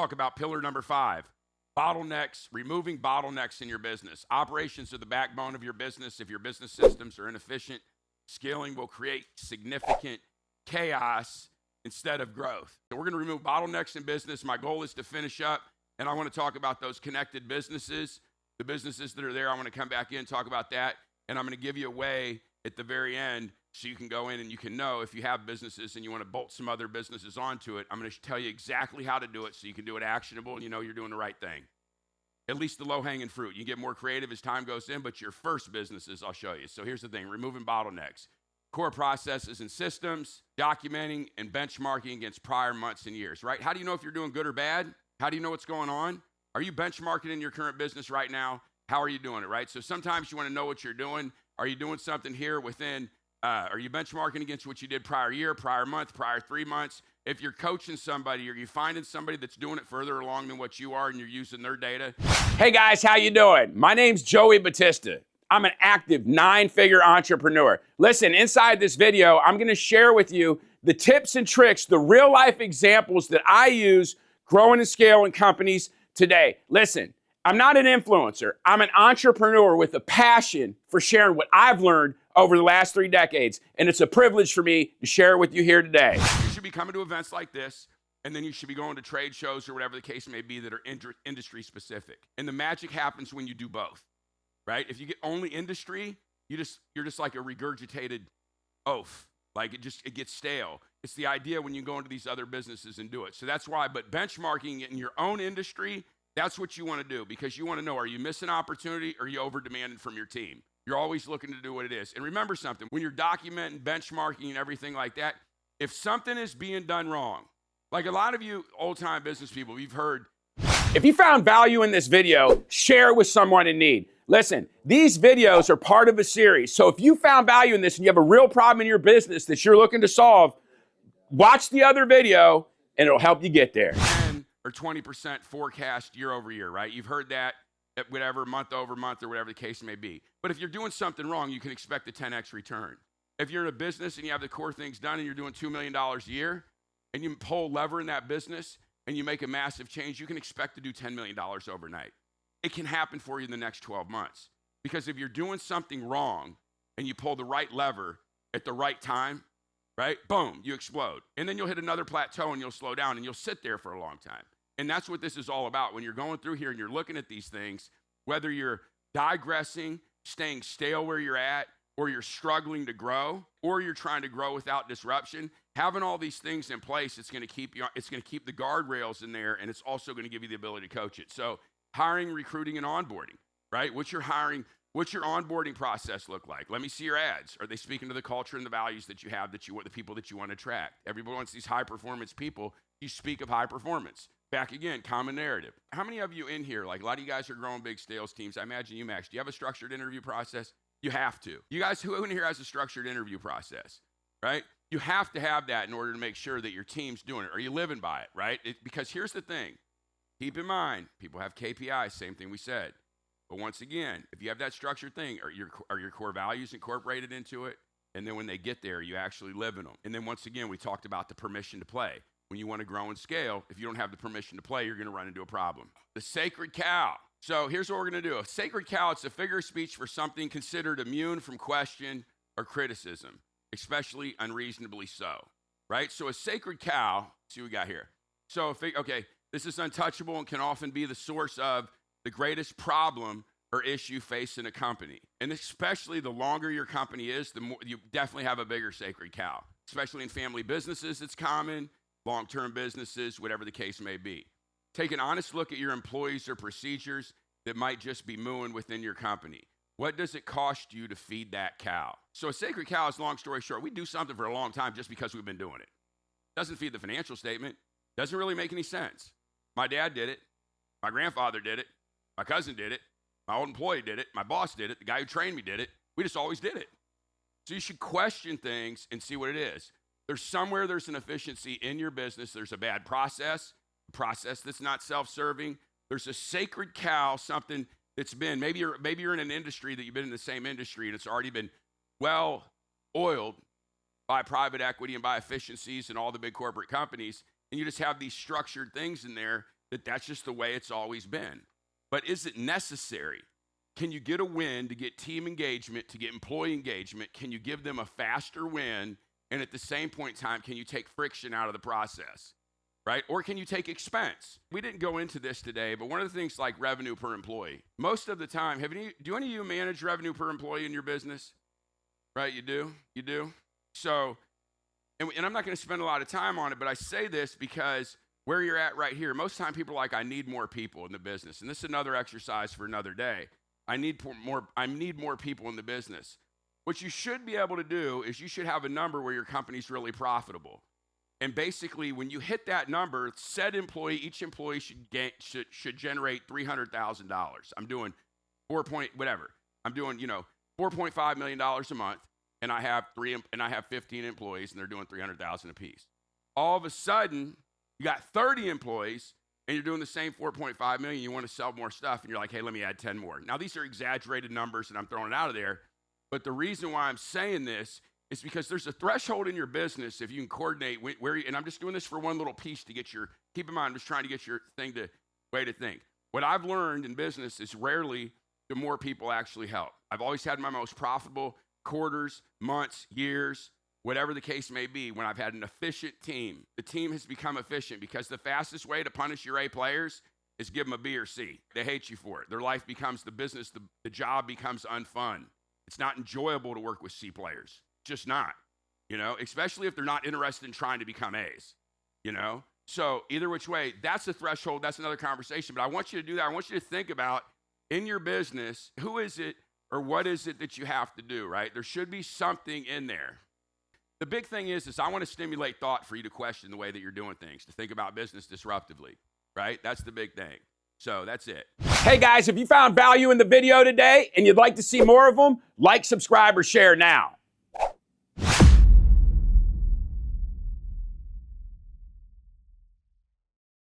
Talk about pillar number 5, bottlenecks, removing bottlenecks in your business. Operations are the backbone of your business. If your business systems are inefficient, scaling will create significant chaos instead of growth. So we're going to remove bottlenecks in business. My goal is to finish up, and I want to talk about those connected businesses, the businesses that are there. I want to come back in and talk about that, and I'm going to give you a way at the very end so you can go in and you can know if you have businesses and you want to bolt some other businesses onto it. I'm going to tell you exactly how to do it so you can do it actionable and you know you're doing the right thing. At least the low-hanging fruit. You get more creative as time goes in, but your first businesses, I'll show you. So here's the thing, removing bottlenecks. Core processes and systems, documenting and benchmarking against prior months and years, right? How do you know if you're doing good or bad? How do you know what's going on? Are you benchmarking in your current business right now? How are you doing it, right? So sometimes you want to know what you're doing. Are you doing something here within, are you benchmarking against what you did prior year, prior month, prior 3 months? If you're coaching somebody or you're finding somebody that's doing it further along than what you are and you're using their data. Hey guys, how you doing? My name's Joey Batista. I'm an active 9-figure entrepreneur. Listen, inside this video, I'm gonna share with you the tips and tricks, the real life examples that I use growing and scaling companies today. Listen, I'm not an influencer. I'm an entrepreneur with a passion for sharing what I've learned over the last 3 decades. And it's a privilege for me to share it with you here today. You should be coming to events like this, and then you should be going to trade shows or whatever the case may be that are industry specific. And the magic happens when you do both. Right? If you get only industry, you're just like a regurgitated oaf. Like it gets stale. It's the idea when you go into these other businesses and do it. So that's why, but benchmarking in your own industry, that's what you want to do because you want to know, are you missing opportunity or are you over demanding from your team? You're always looking to do what it is. And remember something, when you're documenting, benchmarking and everything like that, if something is being done wrong, like a lot of you old time business people, you've heard, if you found value in this video, share it with someone in need. Listen, these videos are part of a series. So if you found value in this and you have a real problem in your business that you're looking to solve, watch the other video and it'll help you get there. 10 or 20% forecast year over year, right? You've heard that at whatever, month over month or whatever the case may be. But if you're doing something wrong, you can expect a 10x return. If you're in a business and you have the core things done and you're doing $2 million a year and you pull a lever in that business and you make a massive change, you can expect to do $10 million overnight. It can happen for you in the next 12 months. Because if you're doing something wrong and you pull the right lever at the right time, right, boom, you explode. And then you'll hit another plateau and you'll slow down and you'll sit there for a long time. And that's what this is all about. When you're going through here and you're looking at these things, whether you're digressing, staying stale where you're at, or you're struggling to grow, or you're trying to grow without disruption, having all these things in place, it's going to keep the guardrails in there, and it's also going to give you the ability to coach it. So hiring, recruiting, and onboarding, right? What's your onboarding process look like? Let me see your ads. Are they speaking to the culture and the values that you have, the people that you want to attract? Everybody wants these high performance people. You speak of high performance. Back again, common narrative. How many of you in here, like a lot of you guys are growing big sales teams. I imagine you, Max. Do you have a structured interview process? You have to. You guys, who in here has a structured interview process, right? You have to have that in order to make sure that your team's doing it. Are you living by it, right? Because here's the thing. Keep in mind, people have KPIs, same thing we said. But once again, if you have that structured thing, are your core values incorporated into it? And then when they get there, you actually live in them. And then once again, we talked about the permission to play. When you want to grow and scale, if you don't have the permission to play, you're going to run into a problem. The sacred cow. So here's what we're going to do. A sacred cow, it's a figure of speech for something considered immune from question or criticism, especially unreasonably so, right? So a sacred cow, let's see what we got here. So, this is untouchable and can often be the source of the greatest problem or issue facing a company. And especially the longer your company is, the more you definitely have a bigger sacred cow. Especially in family businesses, it's common, long-term businesses, whatever the case may be. Take an honest look at your employees or procedures that might just be mooing within your company. What does it cost you to feed that cow? So a sacred cow is, long story short, we do something for a long time just because we've been doing it. Doesn't feed the financial statement. Doesn't really make any sense. My dad did it. My grandfather did it. My cousin did it. My old employee did it. My boss did it. The guy who trained me did it. We just always did it. So you should question things and see what it is. There's an efficiency in your business. There's a bad process, a process that's not self-serving. There's a sacred cow, something that's been, maybe you're in an industry that you've been in the same industry and it's already been well oiled by private equity and by efficiencies and all the big corporate companies. And you just have these structured things in there that that's just the way it's always been. But is it necessary? Can you get a win to get team engagement, to get employee engagement? Can you give them a faster win? And at the same point in time, can you take friction out of the process, right? Or can you take expense? We didn't go into this today, but one of the things like revenue per employee, most of the time, do any of you manage revenue per employee in your business? Right, you do? You do? So, and I'm not going to spend a lot of time on it, but I say this because where you're at right here, most of the time people are like, I need more people in the business. And this is another exercise for another day. I need more people in the business. What you should be able to do is you should have a number where your company's really profitable. And basically, when you hit that number, each employee should generate $300,000. I'm doing I'm doing, $4.5 million a month, and I have 15 employees, and they're doing $300,000 a piece. All of a sudden, you got 30 employees, and you're doing the same $4.5 million. You want to sell more stuff, and you're like, hey, let me add 10 more. Now, these are exaggerated numbers, and I'm throwing it out of there. But the reason why I'm saying this is because there's a threshold in your business if you can coordinate and I'm just doing this for one little piece to keep in mind, I'm just trying to get your way to think. What I've learned in business is rarely do more people actually help. I've always had my most profitable quarters, months, years, whatever the case may be, when I've had an efficient team. The team has become efficient because the fastest way to punish your A players is give them a B or C. They hate you for it. Their life becomes the business, the job becomes unfun. It's not enjoyable to work with C players. Just not, especially if they're not interested in trying to become A's, So either which way, that's the threshold. That's another conversation. But I want you to do that. I want you to think about in your business, who is it or what is it that you have to do, right? There should be something in there. The big thing is I want to stimulate thought for you to question the way that you're doing things, to think about business disruptively, right? That's the big thing. So that's it. Hey guys, if you found value in the video today and you'd like to see more of them, like, subscribe, or share now.